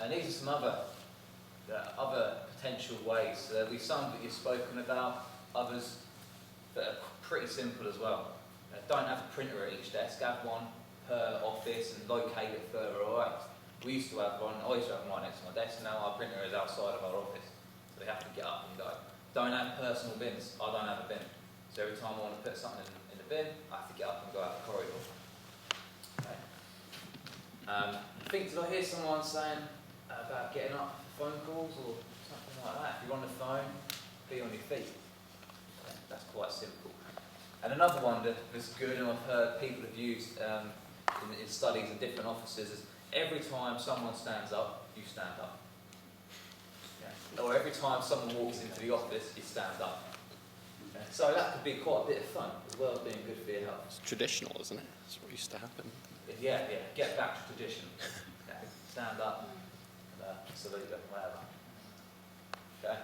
And these are some other potential ways. So there'll be some that you've spoken about, others that are pretty simple as well. Don't have a printer at each desk, have one per office and locate it further away. We used to have one, I used to have one next to my desk, now our printer is outside of our office. So they have to get up and go. Don't have personal bins, I don't have a bin. So every time I want to put something in the bin, I have to get up and go out the corridor. Okay. I think, did I hear someone saying about getting up for phone calls or something like that? If you're on the phone, be on your feet. Okay. That's quite simple. And another one that was good, and I've heard people have used in studies in different offices, is every time someone stands up, you stand up. Yeah. Or every time someone walks into the office, you stand up. Yeah. So that could be quite a bit of fun, as well as being good for your health. It's traditional, isn't it? That's what used to happen. Yeah, get back to tradition. Okay. Stand up, and salute them, whatever. Okay.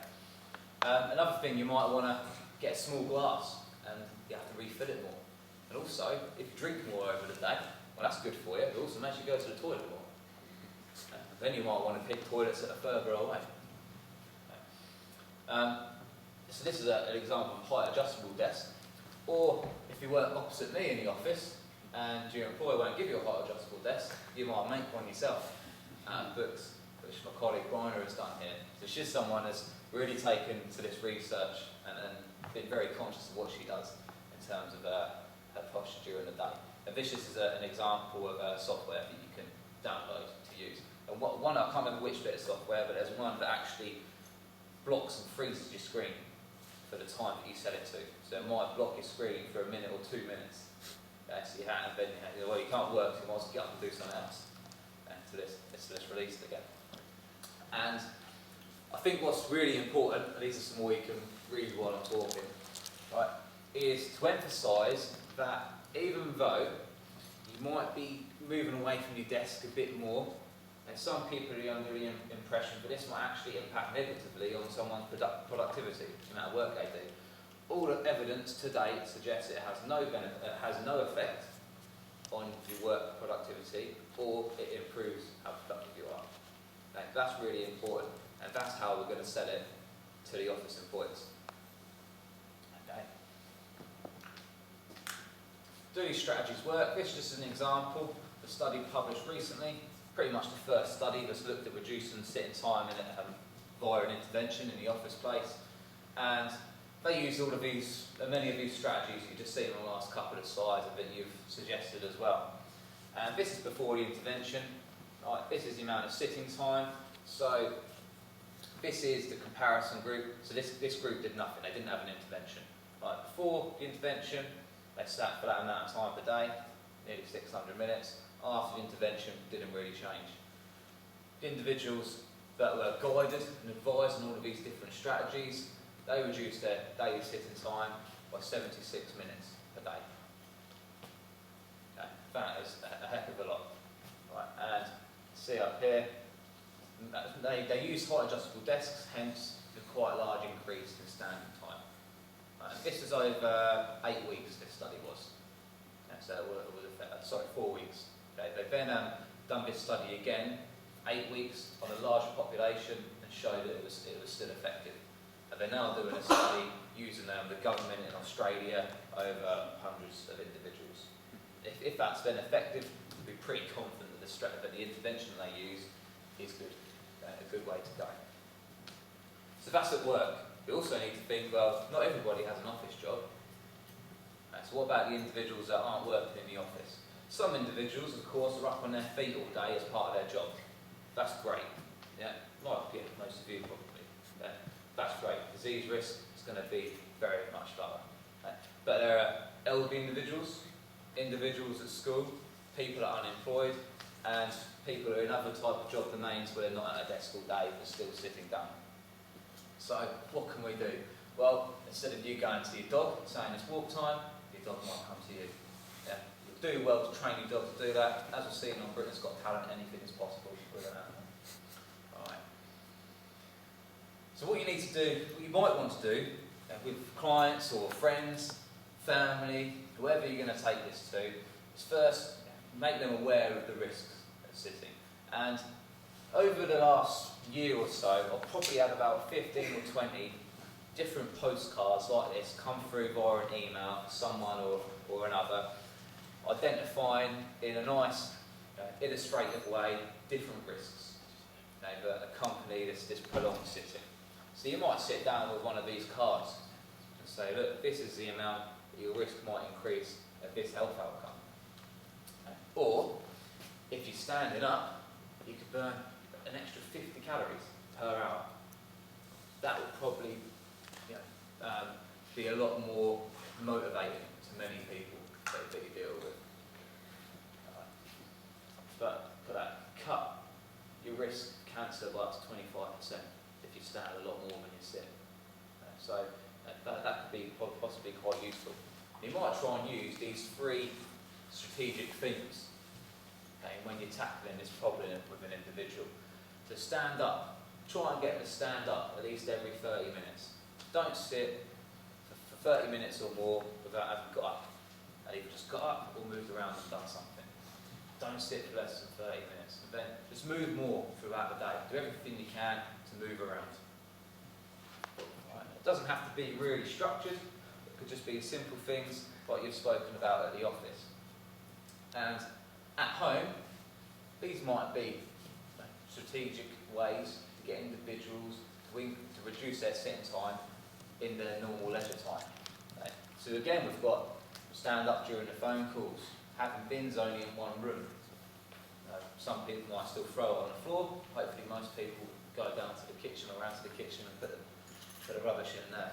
Another thing, you might want to get a small glass, and you have to refill it more. And also, if you drink more over the day, well, that's good for you, but also makes you go to the toilet more. Then you might want to pick toilets that are further away. So this is an example of a height adjustable desk. Or if you work opposite me in the office, and your employer won't give you a height adjustable desk, you might make one yourself out of books, which my colleague Bryna has done here. So she's someone that's really taken to this research and been very conscious of what she does in terms of her posture during the day. And this is an example of software that you can download to use. And one, I can't remember which bit of software, but there's one that actually blocks and freezes your screen for the time that you set it to. So it might block your screen for a minute or 2 minutes. So you have, and then well, you can't work, so you might as well get up and do something else until it's released again. And I think what's really important, and these are some more you can read while I'm talking, right, is to emphasise that even though you might be moving away from your desk a bit more, and some people are under the impression that this might actually impact negatively on someone's productivity, the amount of work they do. All the evidence to date suggests it has no benefit, it has no effect on your work productivity, or it improves how productive you are. Okay, that's really important, and that's how we're going to sell it to the office employees. Okay. Do these strategies work? This is just an example. The study published recently, pretty much the first study that's looked at reducing sitting time via an intervention in the office place, and they used all of these, many of these strategies you've just seen on the last couple of slides that you've suggested as well. And this is before the intervention. Right, this is the amount of sitting time. So this is the comparison group. So this group did nothing. They didn't have an intervention. Right, before the intervention, they sat for that amount of time per day, nearly 600 minutes. After the intervention, didn't really change. The individuals that were guided and advised on all of these different strategies, they reduced their daily sitting time by 76 minutes per day. Okay, that is a heck of a lot. Right, and see up here, they use height adjustable desks, hence the quite large increase in standing time. Right, this is over 8 weeks, this study was. Okay, so it was 4 weeks. Okay, they then done this study again, 8 weeks on a larger population, and showed that it was still effective. And they're now doing a study using the government in Australia over hundreds of individuals. If that's been effective, we'd be pretty confident that the intervention they use is good, a good way to go. So that's at work. We also need to think, well, not everybody has an office job. So what about the individuals that aren't working in the office? Some individuals, of course, are up on their feet all day as part of their job. That's great. Yeah, like most of you probably. Yeah. That's great. Disease risk is going to be very much lower. Right? But there are elderly individuals, individuals at school, people that are unemployed, and people who are in other type of job domains where they're not at a desk all day but still sitting down. So what can we do? Well, instead of you going to your dog saying it's walk time, your dog might come to you. Yeah? You'll do well to train your dog to do that. As we've seen on Britain's Got Talent, anything is possible with an animal. Alright. So what you need to do, what you might want to do with clients or friends, family, whoever you're going to take this to, is first make them aware of the risks of sitting. And over the last year or so, I've probably had about 15 or 20 different postcards like this come through via an email, someone or another, identifying in a nice, illustrative way, different risks that accompany this prolonged sitting. So you might sit down with one of these cards and say, look, this is the amount that your risk might increase at this health outcome. Or, if you're standing up, you could burn an extra 50 calories per hour. That would probably be a lot more motivating to many people that you deal with. But for that, cut your risk of cancer by up to 25% if you stand a lot more than you sit. So that could be possibly quite useful. You might try and use these 3 strategic themes when you're tackling this problem with an individual. To stand up, try and get them to stand up at least every 30 minutes. Don't sit for 30 minutes or more without having got up. And either just got up or moved around and done something. Don't sit for less than 30 minutes. And then just move more throughout the day. Do everything you can to move around. Right. It doesn't have to be really structured. It could just be simple things like you've spoken about at the office. And at home, these might be strategic ways to get individuals to reduce their sitting time in their normal leisure time. Okay. So again, we've got stand up during the phone calls, having bins only in one room. Some people might still throw it on the floor. Hopefully most people go down to the kitchen or around to the kitchen and put the rubbish in there.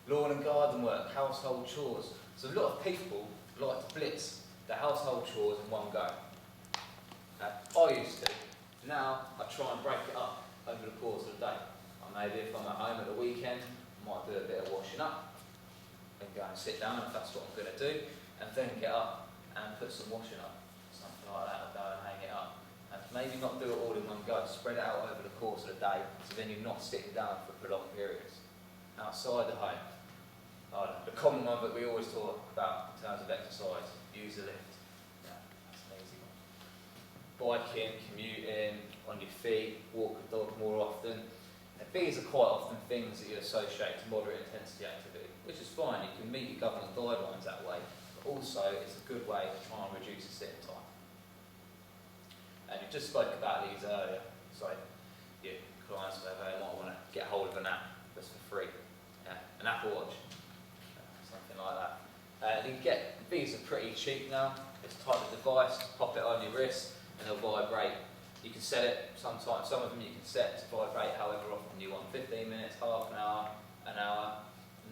Lawn and garden work, household chores. So a lot of people like to blitz the household chores in one go. I used to. Now I try and break it up over the course of the day. Maybe if I'm at home at the weekend, I might do a bit of washing up, then go and sit down if that's what I'm going to do, and then get up and put some washing up, something like that, or go and hang it up. And maybe not do it all in one go, spread it out over the course of the day, so then you're not sitting down for prolonged periods. Outside the home, the common one that we always talk about in terms of exercise, use the lift. Yeah, that's an easy one. Biking, commuting, on your feet, walk the dog more often. These are quite often things that you associate to moderate intensity activity, which is fine. You can meet your government guidelines that way, but also it's a good way to try and reduce the sitting time. And you just spoke about these earlier, so your clients, whatever, they might want to get hold of an app that's for free, an Apple Watch, something like that. These are pretty cheap now. It's a type of device, pop it on your wrist, and they'll vibrate. You can set it, sometimes, some of them you can set to vibrate however often you want, 15 minutes, half an hour, and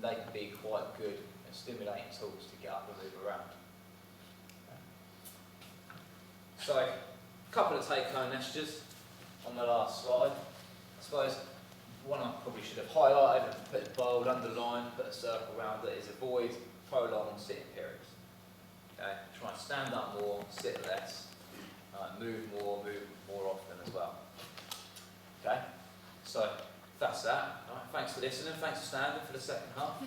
they can be quite good and stimulating tools to get up and move around. So, a couple of take-home messages on the last slide. I suppose one I probably should have highlighted and put bold, underlined, put a circle around it is avoid prolonged sitting periods. Okay? Try and stand up more, sit less. Move more often as well. Okay, so that's that. All right, thanks for listening. Thanks for standing for the second half.